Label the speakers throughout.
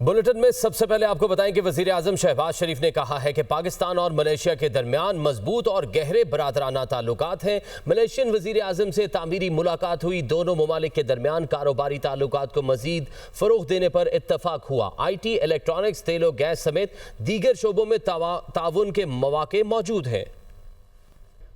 Speaker 1: Bulletin में सबसे पहले आपको बताएं कि वजीर आजम शहबाज शरीफ ने कहा है कि पाकिस्तान और मलेशिया के दरमियान मजबूत और गहरे बरादराना ताल्लुकात हैं। मलेशियन वजीर आजम से तामीरी मुलाकात हुई। दोनों ममालिक के दरमियान कारोबारी ताल्लुकात को मजीद फरोग देने पर इत्तफाक हुआ। IT, इलेक्ट्रॉनिक्स, तेल और गैस समेत दीगर शोबों में ताउन के मौके मौजूद हैं।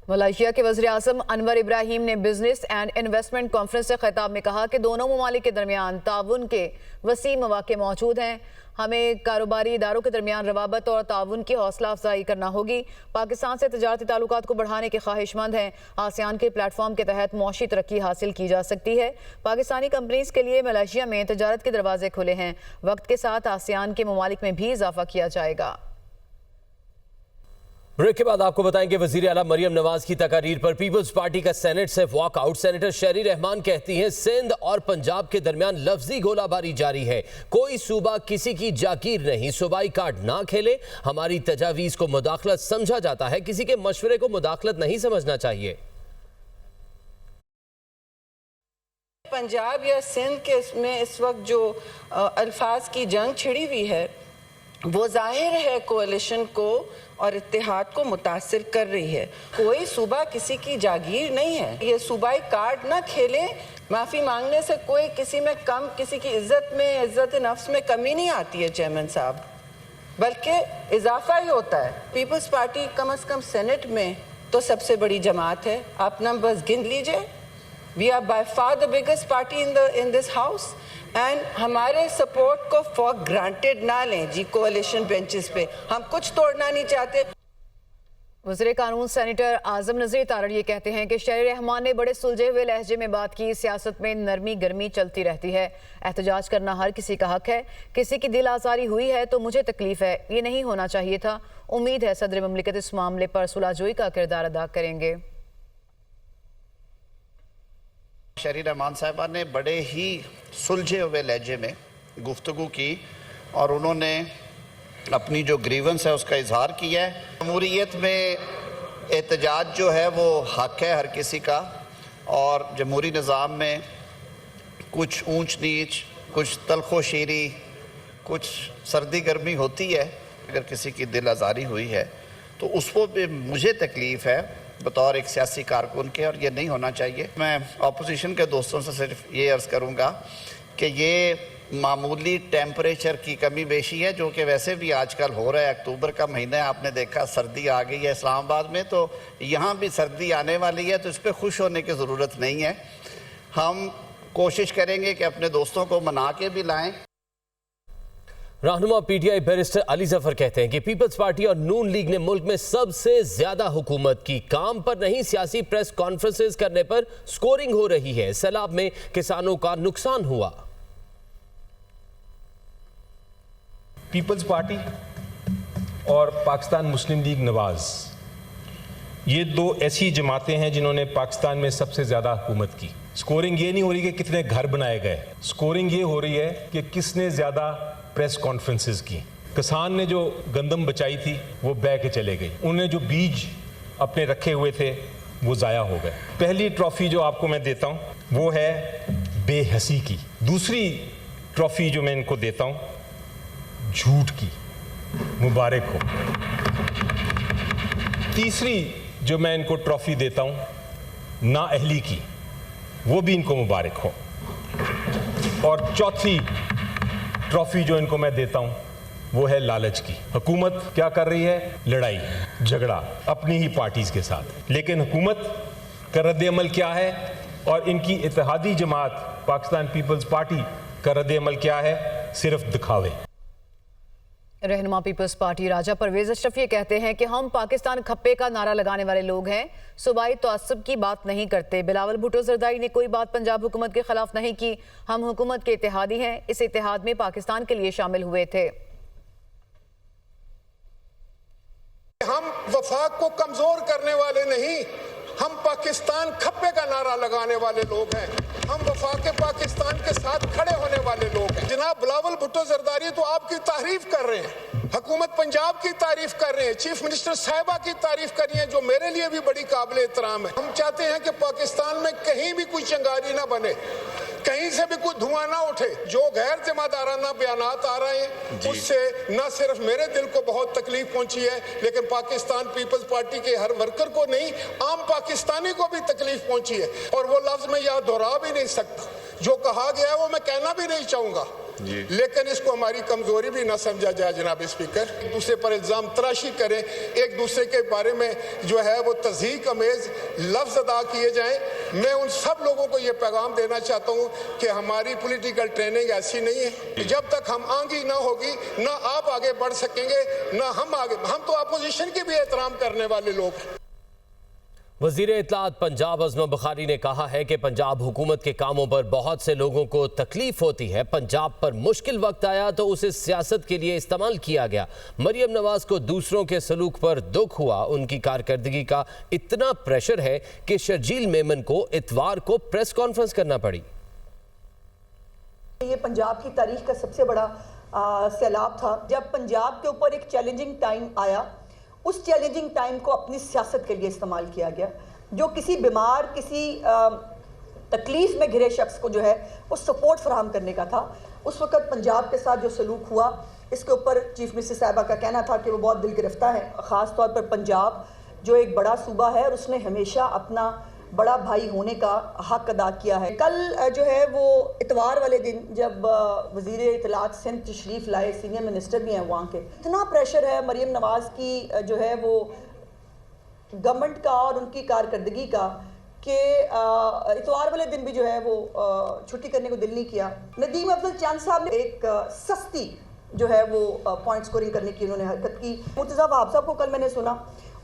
Speaker 2: मलेशिया के वज़ीर आज़म अनवर इब्राहिम ने बिजनेस एंड इन्वेस्टमेंट कॉन्फ्रेंस से खिताब में कहा कि दोनों ममालिक के दरमियान ताउन के वसी मौके मौजूद हैं। हमें कारोबारी इदारों के दरमियान रवाबत और ताउन की हौसला अफजाई करना होगी। पाकिस्तान से तजारती ताल्लुकात को बढ़ाने के ख्वाहिशमंद हैं। आसियान के प्लेटफॉर्म के तहत मौशी तरक्की हासिल की जा सकती है। पाकिस्तानी कंपनीज के लिए मलेशिया में तजारत के दरवाजे खुले हैं। वक्त के साथ आसियान के ममालिक में भी इजाफा किया जाएगा।
Speaker 1: ब्रेक के बाद आपको बताएं कि वजीर आला मरियम नवाज की तकारीर पर पीपल्स पार्टी का सेनेट से वॉकआउट। सेनेटर शहरी रहमान कहती हैं सिंध और पंजाब के दरमियान लफ्जी गोलाबारी जारी है। कोई सूबा किसी की जागीर नहीं। सूबाई कार्ड ना खेले। हमारी तजावीज़ को मुदाखलत समझा जाता है, किसी के मशवरे को मुदाखलत नहीं समझना चाहिए।
Speaker 3: पंजाब या सिंध के इसमें इस वक्त जो अल्फाज की जंग छिड़ी हुई है वो जाहिर है कोalition को और इत्तेहाद को मुतासिर कर रही है। कोई सूबा किसी की जागीर नहीं है। ये सूबाई कार्ड ना खेलें। माफ़ी मांगने से कोई किसी में कम, किसी की इज्जत नफ्स में कमी नहीं आती है चेयरमैन साहब, बल्कि इजाफा ही होता है। पीपल्स पार्टी कम से कम सेनेट में तो सबसे बड़ी जमात है। आप नंबर्स गिन लीजिए। We are by far the biggest party in this house and हमारे सपोर्ट को फॉर ग्रांटेड ना लें जी। कोalition बेंचेस पे हम कुछ तोड़ना नहीं चाहते।
Speaker 2: वज़ीर कानून सेनेटर आज़म नज़ीर तारड़ ये कहते हैं कि शहरी रहमान ने बड़े सुलझे हुए लहजे में बात की। सियासत में नरमी गर्मी चलती रहती है। एहतजाज करना हर किसी का हक है। किसी की दिल आज़ारी हुई है तो मुझे तकलीफ है। ये नहीं होना चाहिए था। उम्मीद है सदर ममलिकत इस मामले पर सुलहजोई का किरदार अदा करेंगे।
Speaker 4: शहरी रहमान साहिबा ने बड़े ही सुलझे हुए लहजे में गुफ्तगू की और उन्होंने अपनी जो ग्रीवेंस है उसका इजहार किया है। जमहूरियत में एहतजाज जो है वो हक है हर किसी का, और जमहूरी निज़ाम में कुछ ऊंच नीच, कुछ तलखो शीरी, कुछ सर्दी गर्मी होती है। अगर किसी की दिल आज़ारी हुई है तो उसको भी मुझे तकलीफ़ है बतौर एक सियासी कारकुन के, और ये नहीं होना चाहिए। मैं अपोजिशन के दोस्तों से सिर्फ ये अर्ज़ करूँगा कि ये मामूली टेम्परेचर की कमी बेशी है, जो कि वैसे भी आजकल हो रहा है। अक्टूबर का महीना है, आपने देखा सर्दी आ गई है इस्लामाबाद में, तो यहाँ भी सर्दी आने वाली है, तो इस पर खुश होने की ज़रूरत नहीं है। हम कोशिश करेंगे कि अपने दोस्तों को मना के भी लाएँ।
Speaker 1: रहनुमा PTI बैरिस्टर अली जफर कहते हैं कि पीपल्स पार्टी और नून लीग ने मुल्क में सबसे ज्यादा हुकूमत की। काम पर नहीं, सियासी प्रेस कॉन्फ्रेंसेस करने पर स्कोरिंग हो रही है। सैलाब में किसानों का नुकसान हुआ।
Speaker 5: पीपल्स पार्टी और पाकिस्तान मुस्लिम लीग नवाज, ये दो ऐसी जमातें हैं जिन्होंने पाकिस्तान में सबसे ज्यादा हुकूमत की। स्कोरिंग ये नहीं हो रही कि कितने घर बनाए गए, स्कोरिंग ये हो रही है कि किसने ज्यादा प्रेस कॉन्फ्रेंसेस की। किसान ने जो गंदम बचाई थी वो बह के चले गई। उन्हें जो बीज अपने रखे हुए थे वो ज़ाया हो गए। पहली ट्रॉफी जो आपको मैं देता हूँ वो है बेहसी की। दूसरी ट्रॉफी जो मैं इनको देता हूँ झूठ की, मुबारक हो। तीसरी जो मैं इनको ट्रॉफी देता हूँ नाअहली की, वो भी इनको मुबारक हो। और चौथी ट्रॉफी जो इनको मैं देता हूं वो है लालच की। हुकूमत क्या कर रही है? लड़ाई झगड़ा अपनी ही पार्टीज के साथ। लेकिन हुकूमत का रद्द-ए-अमल क्या है और इनकी इत्तेहादी जमात पाकिस्तान पीपल्स पार्टी का रद्द-ए-अमल क्या है? सिर्फ दिखावे।
Speaker 2: रहनुमा पीपल्स पार्टी राजा परवेज अशरफ ये कहते हैं कि हम पाकिस्तान खप्पे का नारा लगाने वाले लोग हैं, सूबाई तअस्सुब की बात नहीं करते। बिलावल भुट्टो जरदारी ने कोई बात पंजाब हुकूमत के खिलाफ नहीं की। हम हुकूमत के इत्तेहादी हैं, इस इत्तेहाद में पाकिस्तान के लिए शामिल हुए थे।
Speaker 6: हम वफाक को कमजोर करने वाले नहीं, हम पाकिस्तान खप्पे का नारा लगाने वाले लोग हैं। हम वफाक पाकिस्तान के साथ खड़े होने वाले लोग हैं। जनाब बिलावल भुट्टो जरदारी तो आपकी तारीफ कर रहे हैं, हुकूमत पंजाब की तारीफ कर रहे हैं, चीफ मिनिस्टर साहिबा की तारीफ कर रही हैं, जो मेरे लिए भी बड़ी काबिल एहतराम है। हम चाहते हैं कि पाकिस्तान में कहीं भी कोई चिंगारी ना बने, कहीं से भी कोई धुआं ना उठे। जो गैर जिम्मेदाराना बयानात आ रहे हैं उससे न सिर्फ मेरे दिल को बहुत तकलीफ पहुंची है, लेकिन पाकिस्तान पीपल्स पार्टी के हर वर्कर को नहीं, आम पाकिस्तानी को भी तकलीफ पहुंची है। और वो लफ्ज मैं यहाँ दोहरा भी नहीं सकता, जो कहा गया है वो मैं कहना भी नहीं चाहूंगा, लेकिन इसको हमारी कमजोरी भी ना समझा जाए। जनाब स्पीकर, एक दूसरे पर इल्जाम तराशी करें, एक दूसरे के बारे में जो है वो तज़हीक अमेज लफ्ज अदा किए जाएं। मैं उन सब लोगों को ये पैगाम देना चाहता हूँ कि हमारी पॉलिटिकल ट्रेनिंग ऐसी नहीं है। जब तक हम आगे ना होगी ना आप आगे बढ़ सकेंगे ना हम आगे। हम तो अपोजिशन की भी एहतराम करने वाले लोग हैं।
Speaker 1: वज़ीर इत्तलात पंजाब अज़मा बुखारी ने कहा है कि पंजाब हुकूमत के कामों पर बहुत से लोगों को तकलीफ होती है। पंजाब पर मुश्किल वक्त आया तो उसे सियासत के लिए इस्तेमाल किया गया। मरियम नवाज को दूसरों के सलूक पर दुख हुआ। उनकी कारकर्दगी का इतना प्रेशर है कि शर्जील मेमन को इतवार को प्रेस कॉन्फ्रेंस करना पड़ी।
Speaker 7: ये पंजाब की तारीख का सबसे बड़ा सैलाब था जब पंजाब के ऊपर एक चैलेंजिंग टाइम आया। उस चैलेंजिंग टाइम को अपनी सियासत के लिए इस्तेमाल किया गया। जो किसी बीमार, किसी तकलीफ में घिरे शख्स को जो है वो सपोर्ट फराहम करने का था। उस वक्त पंजाब के साथ जो सलूक हुआ, इसके ऊपर चीफ मिनिस्टर साहिबा का कहना था कि वो बहुत दिल गिरफ्ता है। ख़ास तौर पर पंजाब जो एक बड़ा सूबा है और उसने हमेशा अपना बड़ा भाई होने का हक अदा किया है। कल जो है वो इतवार वाले दिन जब वज़ीर इत्तलात सिंध तशरीफ़ लाए, सीनियर मिनिस्टर भी हैं वहाँ के, इतना प्रेशर है मरियम नवाज़ की जो है वो गवर्नमेंट का और उनकी कारकर्दगी का कि इतवार वाले दिन भी जो है वो छुट्टी करने को दिल नहीं किया। नदीम अफजल चंद साहब ने एक सस्ती जो है वो पॉइंट स्कोरिंग करने की उन्होंने हरकत की। मुर्तज़ा वहाब साहब को कल मैंने सुना,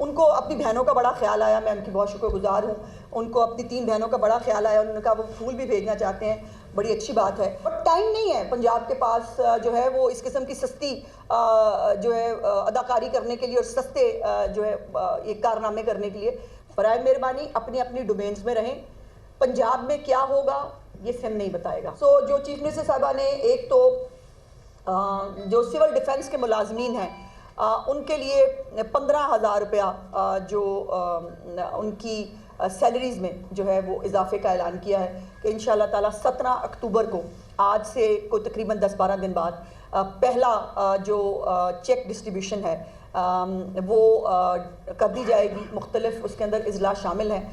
Speaker 7: उनको अपनी बहनों का बड़ा ख्याल आया। मैं उनकी बहुत शुक्रगुजार हूँ। उनको अपनी 3 बहनों का बड़ा ख्याल आया। उन्होंने कहा वो फूल भी भेजना चाहते हैं, बड़ी अच्छी बात है। और टाइम नहीं है पंजाब के पास जो है वो इस किस्म की सस्ती जो है अदाकारी करने के लिए और सस्ते जो है ये कारनामे करने के लिए। बराए मेहरबानी अपनी अपनी डोमेन्स में रहें। पंजाब में क्या होगा ये सिम नहीं बताएगा। सो जो चीफ मिनिस्टर साहबा ने एक तो जो सिविल डिफेंस के मुलाजमीन हैं उनके लिए 15,000 रुपया जो उनकी सैलरीज में जो है वो इजाफे का ऐलान किया है कि इंशाअल्लाह ताला 17 अक्टूबर को, आज से कोई तकरीबन 10-12 दिन बाद, पहला जो चेक डिस्ट्रीब्यूशन है वो कर दी जाएगी। मुख्तलिफ उसके अंदर इजला शामिल हैं।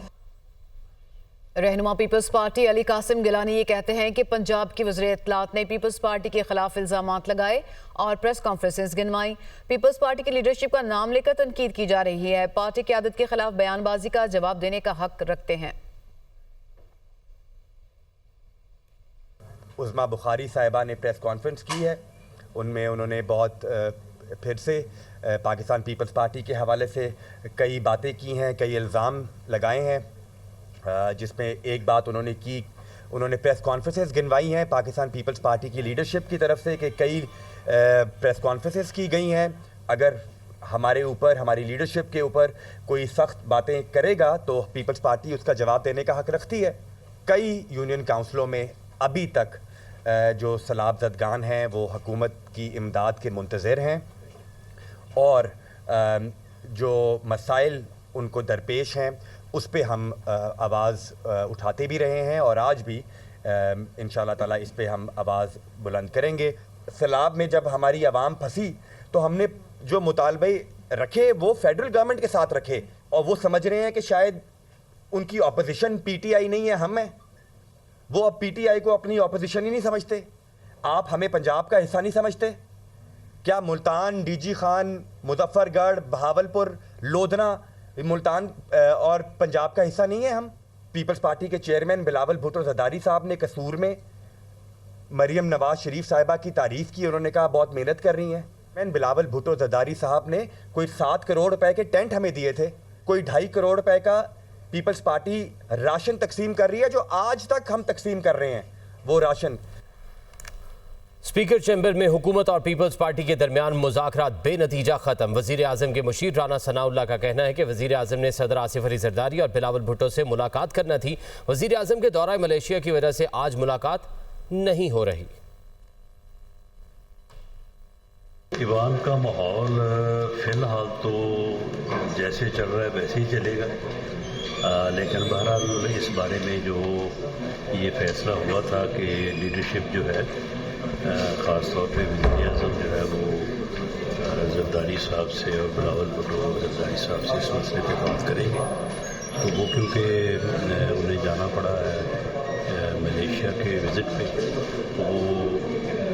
Speaker 2: रहनुमा पीपल्स पार्टी अली कासिम गिलानी ये कहते हैं कि पंजाब की वज़ीर इत्तलात ने पीपल्स पार्टी के खिलाफ इल्ज़ामात लगाए और प्रेस कॉन्फ्रेंसेस गिनवाई। पीपल्स पार्टी की लीडरशिप का नाम लेकर तनकीद की जा रही है। पार्टी क़यादत के खिलाफ बयानबाजी का जवाब देने का हक रखते हैं।
Speaker 8: उज़मा बुखारी साहिबा ने प्रेस कॉन्फ्रेंस की है। उनमें उन्होंने बहुत फिर से पाकिस्तान पीपल्स पार्टी के हवाले से कई बातें की हैं, कई इल्ज़ाम लगाए हैं, जिसमें एक बात उन्होंने की, उन्होंने प्रेस कॉन्फ्रेंसेस गिनवाई हैं पाकिस्तान पीपल्स पार्टी की लीडरशिप की तरफ से कि कई प्रेस कॉन्फ्रेंसेस की गई हैं। अगर हमारे ऊपर, हमारी लीडरशिप के ऊपर कोई सख्त बातें करेगा तो पीपल्स पार्टी उसका जवाब देने का हक रखती है। कई यूनियन काउंसिलों में अभी तक जो सैलाब ज़दगान हैं वो हुकूमत की इमदाद के मुंतज़िर हैं और जो मसाइल उनको दरपेश हैं उस पे हम आवाज़ उठाते भी रहे हैं और आज भी इंशाअल्लाह ताला इस पे हम आवाज़ बुलंद करेंगे। सैलाब में जब हमारी आवाम फंसी तो हमने जो मुतालबे रखे वो फेडरल गवर्नमेंट के साथ रखे और वो समझ रहे हैं कि शायद उनकी अपोजिशन पीटीआई नहीं है, हम हैं। वो अब पीटीआई को अपनी अपोजिशन ही नहीं समझते। आप हमें पंजाब का हिस्सा नहीं समझते क्या? मुल्तान, डीजी खान, मुजफ्फरगढ़, बहावलपुर, लोधना मुल्तान और पंजाब का हिस्सा नहीं है हम? पीपल्स पार्टी के चेयरमैन बिलावल भुट्टो ज़रदारी साहब ने कसूर में मरियम नवाज शरीफ साहिबा की तारीफ़ की। उन्होंने कहा बहुत मेहनत कर रही हैं। मैन बिलावल भुट्टो ज़रदारी साहब ने कोई 7 करोड़ रुपए के टेंट हमें दिए थे, कोई 2.5 करोड़ रुपए का पीपल्स पार्टी राशन तकसीम कर रही है जो आज तक हम तकसीम कर रहे हैं वो राशन।
Speaker 1: स्पीकर चैम्बर में हुकूमत और पीपल्स पार्टी के दरमियान मुज़ाकरात बेनतीजा ख़त्म। वज़ीर आज़म के मुशीर राना सनाउल्लाह का कहना है कि वज़ीर आज़म ने सदर आसिफ अली ज़रदारी और बिलावल भुट्टो से मुलाकात करना थी। वज़ीर आज़म के दौरा मलेशिया की वजह से आज मुलाकात नहीं हो रही।
Speaker 9: ईवान का माहौल फ़िलहाल तो जैसे चल रहा है वैसे ही चलेगा। लेकिन बहरहाल इस बारे में जो ये फैसला हुआ था कि लीडरशिप जो है ख़ास तौर पे वज़ीर आज़म जो है वो जरदारी साहब से और बिलावल भुट्टो जरदारी साहब से इस मसले पे बात करेंगे, तो वो क्योंकि उन्हें जाना पड़ा है मलेशिया के विज़िट पे, तो वो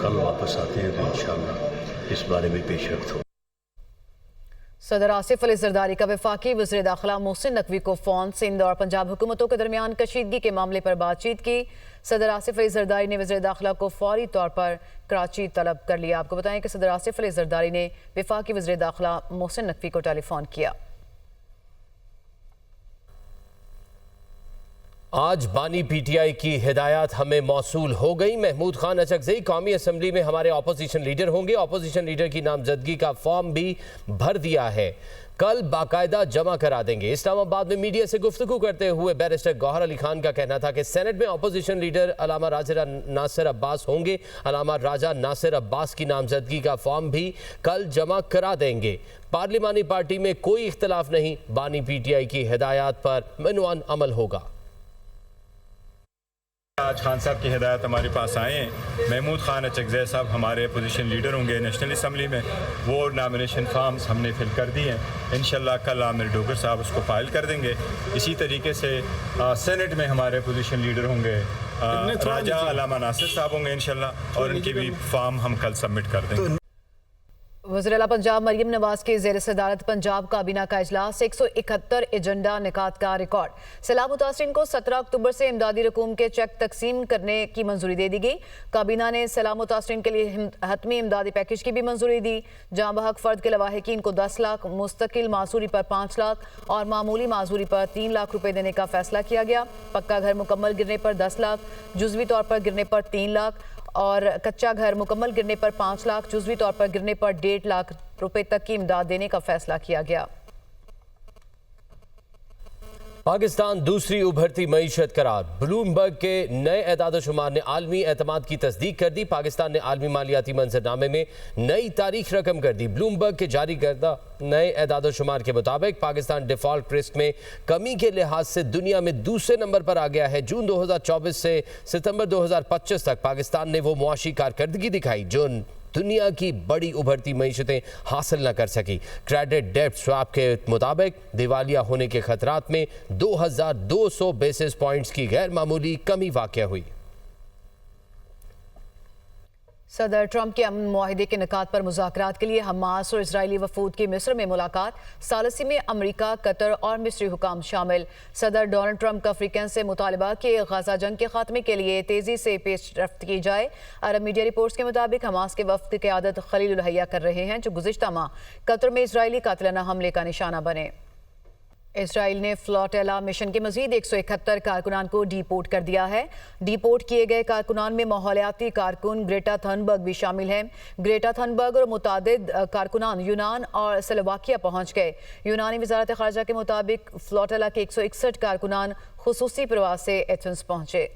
Speaker 9: कल वापस आते हैं तो इंशाअल्लाह इस बारे में पेशरफ्त हो।
Speaker 2: सदर आसिफ अली जरदारी का वफाकी वज़ीर दाखिला मोहसिन नकवी को फ़ोन सिंध और पंजाब हुकूमतों के दरमियान कशीदगी के मामले पर बातचीत की। सदर आसिफ अली जरदारी ने वज़ीर दाखिला को फौरी तौर पर कराची तलब कर लिया। आपको बताएं कि सदर आसिफ अली जरदारी ने वफाकी वज़ीर दाखिला मोहसिन नकवी को टेलीफोन किया।
Speaker 1: आज बानी पीटीआई की हिदायत हमें मौसूल हो गई। महमूद खान अचकज़ई कौमी असम्बली में हमारे अपोजिशन लीडर होंगे। अपोजिशन लीडर की नामजदगी का फॉर्म भी भर दिया है, कल बाकायदा जमा करा देंगे। इस्लामाबाद में मीडिया से गुफ्तगू करते हुए बैरिस्टर गौहर अली खान का कहना था कि सेनेट में अपोजिशन लीडर अलामा राजा नासिर अब्बास होंगे। अलामा राजा नासिर अब्बास की नामजदगी का फॉर्म भी कल जमा करा देंगे। पार्लिमानी पार्टी में कोई इख्तलाफ नहीं, बानी पीटीआई की हिदायत पर मनवान अमल होगा।
Speaker 10: आज खान साहब की हिदायत हमारे पास आए हैं। महमूद खान अचकज़ई साहब हमारे अपोजिशन लीडर होंगे नेशनल असम्बली में, वो नॉमिनेशन फॉर्म्स हमने फिल कर दिए हैं। इंशाल्लाह कल आमिर डोगर साहब उसको फाइल कर देंगे। इसी तरीके से सेनेट में हमारे अपोजिशन लीडर होंगे राजा अलामा नासिर साहब होंगे इंशाल्लाह, और उनकी भी फॉर्म हम कल सबमिट कर देंगे।
Speaker 2: वज़ीर आला पंजाब मरियम नवाज के ज़ेर सदारत पंजाब काबीना का इजलास 171 एजेंडा निकात का रिकॉर्ड। सैलाब मुतासरीन को 17 अक्टूबर से इमदादी रकूम के चेक तकसीम करने की मंजूरी दे दी गई। काबीना ने सैलाब मुतासरीन के लिए हतमी इमदादी पैकेज की भी मंजूरी दी, जहाँ बहक फ़र्द के लवाहिकीन को 10 लाख, मुस्तकिल मासूरी पर 5 लाख और मामूली मासूरी पर 3 लाख रुपए देने का फैसला किया गया। पक्का घर मुकम्मल गिरने पर 10 लाख, जुज़वी तौर पर गिरने पर 3 लाख और कच्चा घर मुकम्मल गिरने पर 5 लाख, जुज़वी तौर पर गिरने पर 1.5 लाख रुपए तक की इमदाद देने का फैसला किया गया।
Speaker 1: पाकिस्तान दूसरी उभरती मईशत करार। ब्लूमबर्ग के नए एदाद-ओ-शुमार ने आलमी एतमाद की तस्दीक कर दी। पाकिस्तान ने आलमी मालियाती मंजरनामे में नई तारीख रकम कर दी। ब्लूमबर्ग के जारी करदा नए एदाद-ओ-शुमार के मुताबिक पाकिस्तान डिफॉल्ट रिस्क में कमी के लिहाज से दुनिया में दूसरे नंबर पर आ गया है। जून 2024 से सितंबर 2025 तक पाकिस्तान ने वो मुआशी कारकर्दगी दिखाई जो दुनिया की बड़ी उभरती मईशतें हासिल न कर सकी। क्रेडिट डेप्थ स्वैप के मुताबिक दिवालिया होने के खतरात में 2200 बेसिस पॉइंट्स की गैर मामूली कमी वाक़या हुई।
Speaker 2: सदर ट्रंप के अमन मुआहिदे के निकात पर मुज़ाकरात के लिए हमास और इजरायली वफूद की मिस्र में मुलाकात। सालसी में अमरीका, कतर और मिस्री हुकाम शामिल। सदर डोनाल्ड ट्रंप का अफ्रीकन से मुतालबा कि गजा जंग के खात्मे के लिए तेजी से पेशरफ्त की जाए। अरब मीडिया रिपोर्ट्स के मुताबिक हमास के वफ्द की क़यादत खलील उल हैया कर रहे हैं, जो गुज़िश्ता माह कतर में इजरायली कातिलाना हमले का निशाना बने। इजराइल ने फ्लोटेला मिशन के मजीद 171 कारकुनान को डीपोर्ट कर दिया है। डीपोर्ट किए गए कारकुनान में माहौलियाती कारकुन ग्रेटा थनबर्ग भी शामिल हैं। ग्रेटा थनबर्ग और मुतादिद कारकुनान यूनान और स्लोवाकिया पहुंच गए। यूनानी वजारत खारजा के मुताबिक फ्लोटेला के 161 कारकुनान खुसूसी प्रवास से एथेंस पहुंचे।